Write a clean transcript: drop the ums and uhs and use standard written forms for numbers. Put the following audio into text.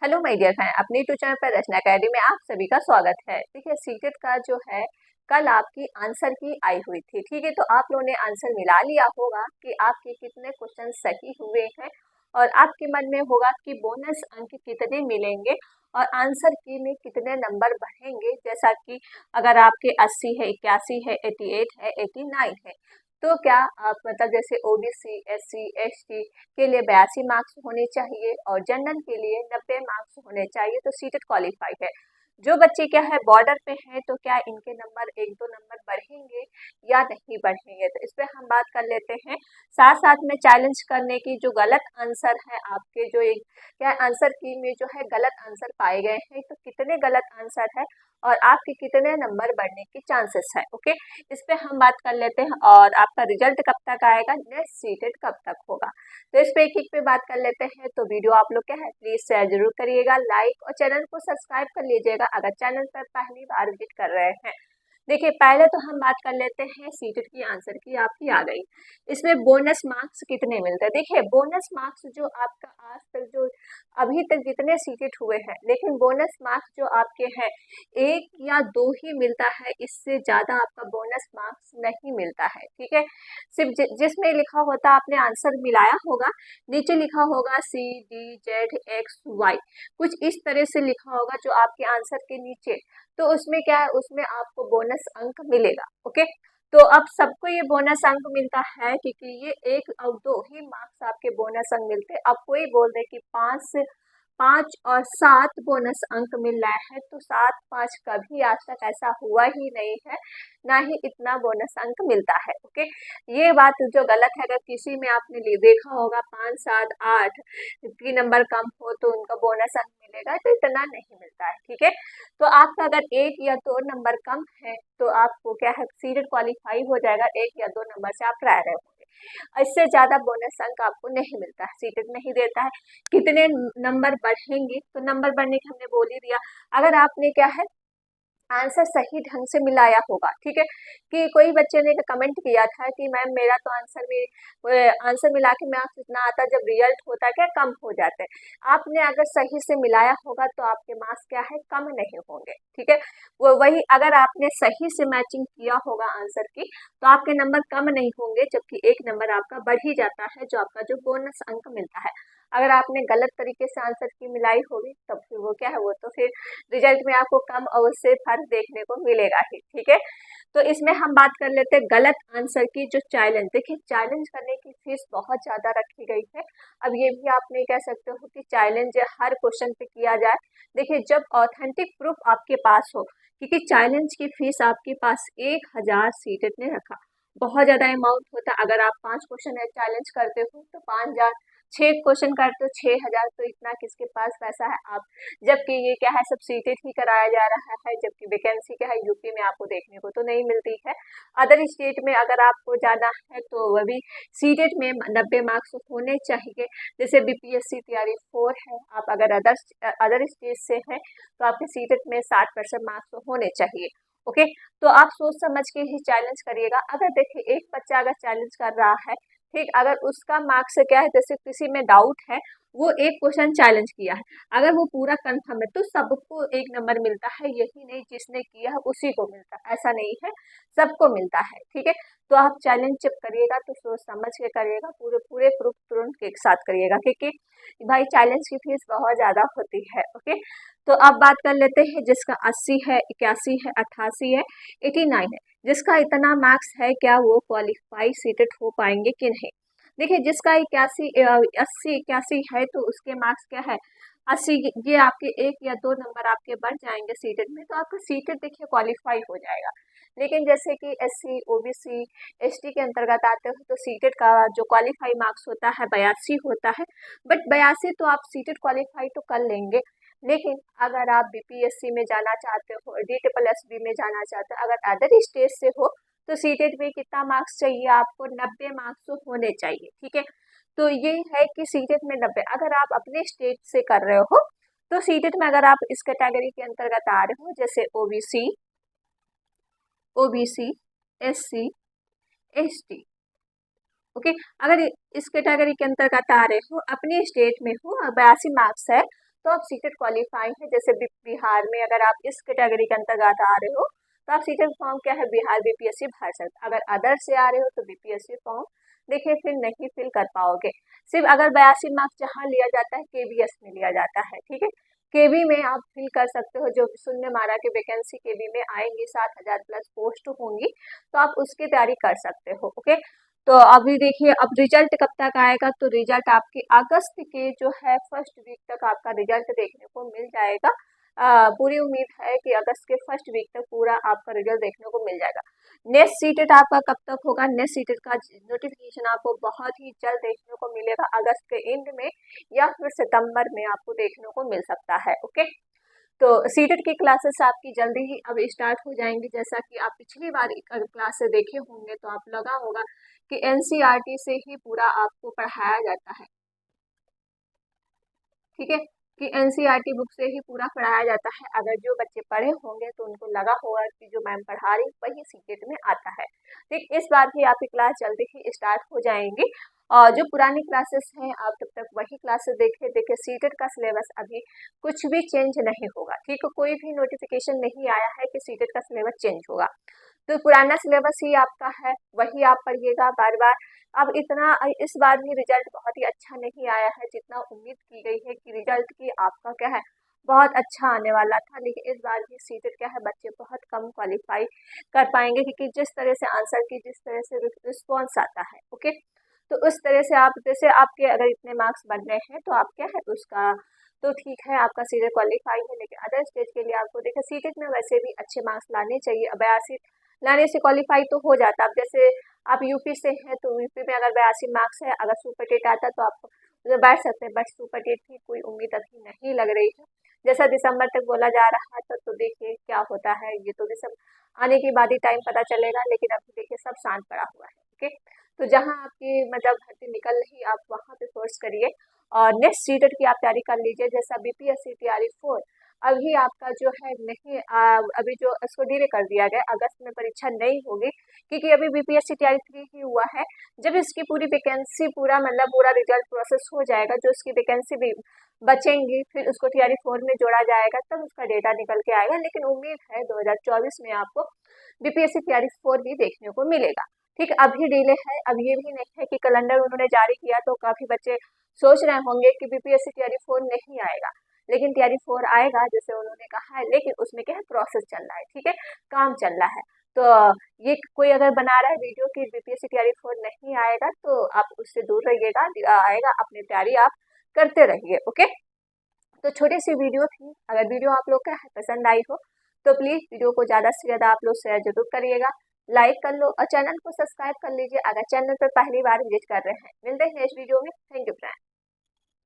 Hello my dear friend, अपने YouTube channel पर रचना academy में आप सभी का स्वागत है। देखिए, सीटेट का जो है कल आपकी आंसर की आई हुई थी। ठीक है, तो आप लोगों ने आंसर मिला लिया होगा कि आपके कितने क्वेश्चन सही हुए हैं और आपके मन में होगा कि बोनस अंक कितने मिलेंगे और आंसर की में कितने नंबर बढ़ेंगे। जैसा कि अगर आपके 80 है, 81 है, 88 है, 89 है, तो क्या आप मतलब जैसे ओबीसी, एससी, एसटी के लिए 82 मार्क्स होने चाहिए और जनरल के लिए 90 मार्क्स होने चाहिए, तो सीटेट क्वालिफाई है। जो बच्चे क्या है बॉर्डर पे हैं, तो क्या इनके नंबर एक दो नंबर बढ़ेंगे या नहीं बढ़ेंगे, तो इस पे हम बात कर लेते हैं। साथ साथ में चैलेंज करने की जो गलत आंसर है आपके, जो एक क्या आंसर की में जो है गलत आंसर पाए गए हैं, तो कितने गलत आंसर है और आपके कितने नंबर बढ़ने की चांसेस है। ओके, इस पे हम बात कर लेते हैं। और आपका रिजल्ट कब तक आएगा, नेक्स्ट सीटेट कब तक होगा, तो इस पे एक एक पे बात कर लेते हैं। तो वीडियो आप लोग क्या है प्लीज शेयर जरूर करिएगा, लाइक और चैनल को सब्सक्राइब कर लीजिएगा अगर चैनल पर पहली बार विजिट कर रहे हैं। देखिए, पहले तो हम बात कर लेते हैं सीटेट की आंसर की आपकी आ गई। इसमें बोनस मार्क्स कितने मिलते हैं। देखिए, बोनस मार्क्स जो आपका आज तक जो अभी तक जितने सीटेट हुए हैं, लेकिन बोनस मार्क्स जो आपके हैं एक या दो ही मिलता है, इससे ज्यादा आपका बोनस मार्क्स नहीं मिलता है। ठीक है, सिर्फ जिसमें लिखा होता आपने आंसर मिलाया होगा, नीचे लिखा होगा CDZ XY, कुछ इस तरह से लिखा होगा जो आपके आंसर के नीचे, तो उसमें क्या है, उसमें आपको बोनस अंक मिलेगा। ओके, तो अब सबको ये बोनस अंक मिलता है क्योंकि ये एक और दो ही मार्क्स आपके बोनस अंक मिलते हैं। अब कोई बोल दे कि 5 और 7 बोनस अंक मिल रहा है, तो 7 5 कभी आज तक ऐसा हुआ ही नहीं है, ना ही इतना बोनस अंक मिलता है। ओके, ये बात जो गलत है, अगर किसी में आपने देखा होगा 5 7 8 की नंबर कम हो तो उनका बोनस अंक मिलेगा, तो इतना नहीं मिलता है। ठीक है, तो आपका अगर एक या दो नंबर कम है तो आपको क्या है सीटेट क्वालिफाई हो जाएगा, एक या दो नंबर से आप रह रहे होंगे। इससे ज्यादा बोनस अंक आपको नहीं मिलता है, सीटेट नहीं देता है। कितने नंबर बढ़ेंगे, तो नंबर बढ़ने की हमने बोल ही दिया। अगर आपने क्या है आंसर सही ढंग से मिलाया होगा। ठीक है, कि कोई बच्चे ने कमेंट किया था कि मैम मेरा तो आंसर मिला के मार्क्स इतना आता, जब रिजल्ट होता है क्या कम हो जाते हैं। आपने अगर सही से मिलाया होगा तो आपके मार्क्स क्या है कम नहीं होंगे। ठीक है, वो वही अगर आपने सही से मैचिंग किया होगा आंसर की, तो आपके नंबर कम नहीं होंगे, जबकि एक नंबर आपका बढ़ ही जाता है, जो आपका जो बोनस अंक मिलता है। अगर आपने गलत तरीके से आंसर की मिलाई होगी, तब फिर वो क्या है, वो तो फिर रिजल्ट में आपको कम अवश्य फर्क देखने को मिलेगा ही। ठीक है, तो इसमें हम बात कर लेते हैं गलत आंसर की जो चैलेंज। देखिए, चैलेंज करने की फीस बहुत ज्यादा रखी गई है। अब ये भी आप नहीं कह सकते हो कि चैलेंज हर क्वेश्चन पे किया जाए। देखिए, जब ऑथेंटिक प्रूफ आपके पास हो, क्योंकि चैलेंज की फीस आपके पास 1000 सीटेट ने रखा, बहुत ज्यादा अमाउंट होता है। अगर आप 5 क्वेश्चन चैलेंज करते हो तो 5000, 6 क्वेश्चन करते हो 6000, तो इतना किसके पास पैसा है। आप जबकि ये क्या है सब सीटेट ही कराया जा रहा है, जबकि वैकेंसी क्या है यूपी में आपको देखने को तो नहीं मिलती है। अदर स्टेट में अगर आपको जाना है तो वह भी सीटेट में 90 मार्क्स होने चाहिए। जैसे बीपीएससी तैयारी 4 है, आप अगर अदर स्टेट से हैं तो आपके सीटेट में 60% मार्क्स होने चाहिए। ओके, तो आप सोच समझ के ही चैलेंज करिएगा। अगर देखिए एक बच्चा अगर चैलेंज कर रहा है, ठीक, अगर उसका मार्क्स क्या है, जैसे किसी में डाउट है, वो एक क्वेश्चन चैलेंज किया है, अगर वो पूरा कंफर्म है तो सबको एक नंबर मिलता है, यही नहीं जिसने किया है उसी को मिलता है, ऐसा नहीं है, सबको मिलता है। ठीक है, तो आप चैलेंज जब करिएगा तो सोच समझ के करिएगा, पूरे पूरे प्रूफ तुरंत एक साथ करिएगा, क्योंकि भाई चैलेंज की फीस बहुत ज्यादा होती है। ओके, तो अब बात कर लेते हैं जिसका 80 है, 81 है, 88 है, 89 है, जिसका इतना मार्क्स है, क्या वो क्वालिफाई सीटेट हो पाएंगे कि नहीं। देखिए, जिसका 80 81 है तो उसके मार्क्स क्या है 80, ये आपके एक या दो नंबर आपके बढ़ जाएंगे सीटेट में, तो आपका सीटेट देखिए क्वालिफाई हो जाएगा। लेकिन जैसे कि एससी, ओबीसी, एसटी के अंतर्गत आते हो तो सीटेट का जो क्वालिफाई मार्क्स होता है 82 होता है। बट 82 तो आप सीटेट क्वालिफाई तो कर लेंगे, लेकिन अगर आप बीपीएससी में जाना चाहते हो, DSSB में जाना चाहते हो, अगर अदर स्टेट से हो, तो सीटेट में कितना मार्क्स चाहिए आपको, 90 मार्क्स तो होने चाहिए। ठीक है, तो ये है कि सीटेट में 90, अगर आप अपने स्टेट से कर रहे हो तो सीटेट में अगर आप इस कैटेगरी के अंतर्गत आ रहे हो, जैसे ओबीसी, एससी, एसटी, ओके, अगर इस कैटेगरी के अंतर्गत आ रहे हो, अपने स्टेट में हो और 82 मार्क्स है, तो आप सीटेट क्वालिफाई है। जैसे बिहार में अगर आप इस कैटेगरी के अंतर्गत आ रहे हो तो आप सीटेट फॉर्म क्या है बिहार बीपीएससी भर सकते। अगर अदर से आ रहे हो तो बीपीएससी फॉर्म देखिए फिर नहीं फिल कर पाओगे। सिर्फ अगर 82 मार्क्स जहाँ लिया जाता है केबीएस में लिया जाता है, ठीक है। केबी में आप फिल कर सकते हो, जो शून्य मारा के वैकेंसी केबी में आएंगी 7,000 प्लस पोस्ट होंगी, तो आप उसकी तैयारी कर सकते हो। ओके, तो अभी देखिए अब रिजल्ट कब तक आएगा, तो रिजल्ट आपके अगस्त के जो है फर्स्ट वीक तक आपका रिजल्ट देखने को मिल जाएगा। पूरी उम्मीद है कि अगस्त के फर्स्ट वीक तक पूरा आपका रिजल्ट देखने को मिल जाएगा। नेक्स्ट सीटेट आपका कब तक होगा, नेक्स्ट सीटेट का नोटिफिकेशन आपको बहुत ही जल्द देखने को मिलेगा, अगस्त के एंड में या फिर सितंबर में आपको देखने को मिल सकता है। ओके, तो सीटेट की क्लासेस आपकी जल्दी ही अब स्टार्ट हो जाएंगी। जैसा कि आप पिछली बार क्लास देखे होंगे तो आप लगा होगा कि एनसीईआरटी से ही पूरा आपको पढ़ाया जाता है, ठीक है, कि एनसीईआरटी बुक से ही पूरा पढ़ाया जाता है। अगर जो बच्चे पढ़े होंगे तो उनको लगा होगा कि जो मैम पढ़ा रही वही सीटेट में आता है। ठीक, इस बार भी आपकी क्लास जल्दी ही स्टार्ट हो जाएंगी और जो पुरानी क्लासेस हैं आप तब तक वही क्लासेस देखिए सीटेट का सिलेबस अभी कुछ भी चेंज नहीं होगा। ठीक है, कोई भी नोटिफिकेशन नहीं आया है कि सीटेट का सिलेबस चेंज होगा, तो पुराना सिलेबस ही आपका है, वही आप पढ़िएगा बार बार। अब इतना इस बार भी रिजल्ट बहुत ही अच्छा नहीं आया है जितना उम्मीद की गई है कि रिजल्ट की आपका क्या है बहुत अच्छा आने वाला था, लेकिन इस बार भी सीटेट क्या है बच्चे बहुत कम क्वालिफाई कर पाएंगे, क्योंकि जिस तरह से आंसर की जिस तरह से रिस्पॉन्स आता है, ओके, तो उस तरह से आप जैसे आपके अगर इतने मार्क्स बन रहे हैं तो आप क्या है उसका तो ठीक है आपका सीटेट क्वालिफाई है, लेकिन अदर स्टेज के लिए आपको देखिए सीटेट में वैसे भी अच्छे मार्क्स लाने चाहिए। 82 लाने से क्वालिफाई तो हो जाता। अब जैसे आप यूपी से हैं तो यूपी में अगर 82 मार्क्स है, अगर सुपर टेट आता तो आप उसमें बैठ सकते हैं, बट सुपर टेट की कोई उम्मीद अभी नहीं लग रही है। जैसा दिसंबर तक बोला जा रहा था, तो देखिए क्या होता है, ये तो दिसंबर आने के बाद ही टाइम पता चलेगा, लेकिन अभी देखिए सब शांत पड़ा हुआ है। ओके, तो जहाँ आपकी मतलब भर्ती निकल रही आप वहाँ पे फोर्स करिए और नेक्स्ट सीटेट की आप तैयारी कर लीजिए। जैसा बीपीएससी तैयारी 4 अभी आपका जो है नहीं अभी जो इसको डिले कर दिया गया, अगस्त में परीक्षा नहीं होगी, क्योंकि अभी बीपीएससी तैयारी 3 ही हुआ है। जब इसकी पूरी वैकेंसी पूरा मतलब पूरा रिजल्ट प्रोसेस हो जाएगा, जो इसकी वैकेंसी भी बचेंगी फिर उसको तैयारी 4 में जोड़ा जाएगा, तब उसका डेटा निकल के आएगा। लेकिन उम्मीद है 2024 में आपको बीपीएससी तैयारी 4 भी देखने को मिलेगा। ठीक, अभी डिले है। अब ये भी नहीं है कि कैलेंडर उन्होंने जारी किया तो काफी बच्चे सोच रहे होंगे कि बीपीएससी तैयारी 4 नहीं आएगा, लेकिन तैयारी 4 आएगा जैसे उन्होंने कहा है, लेकिन उसमें क्या है प्रोसेस चल रहा है, ठीक है, काम चल रहा है। तो ये कोई अगर बना रहा है वीडियो की बीपीएससी तैयारी 4 नहीं आएगा तो आप उससे दूर रहिएगा, आएगा अपनी तैयारी आप करते रहिए। ओके, तो छोटी सी वीडियो थी, अगर वीडियो आप लोग का पसंद आई हो तो प्लीज वीडियो को ज्यादा से ज्यादा आप लोग शेयर जरूर करिएगा, लाइक कर लो और चैनल को सब्सक्राइब कर लीजिए अगर चैनल पर पहली बार विजिट कर रहे हैं। मिलते हैं नेक्स्ट वीडियो में। Thank you friend.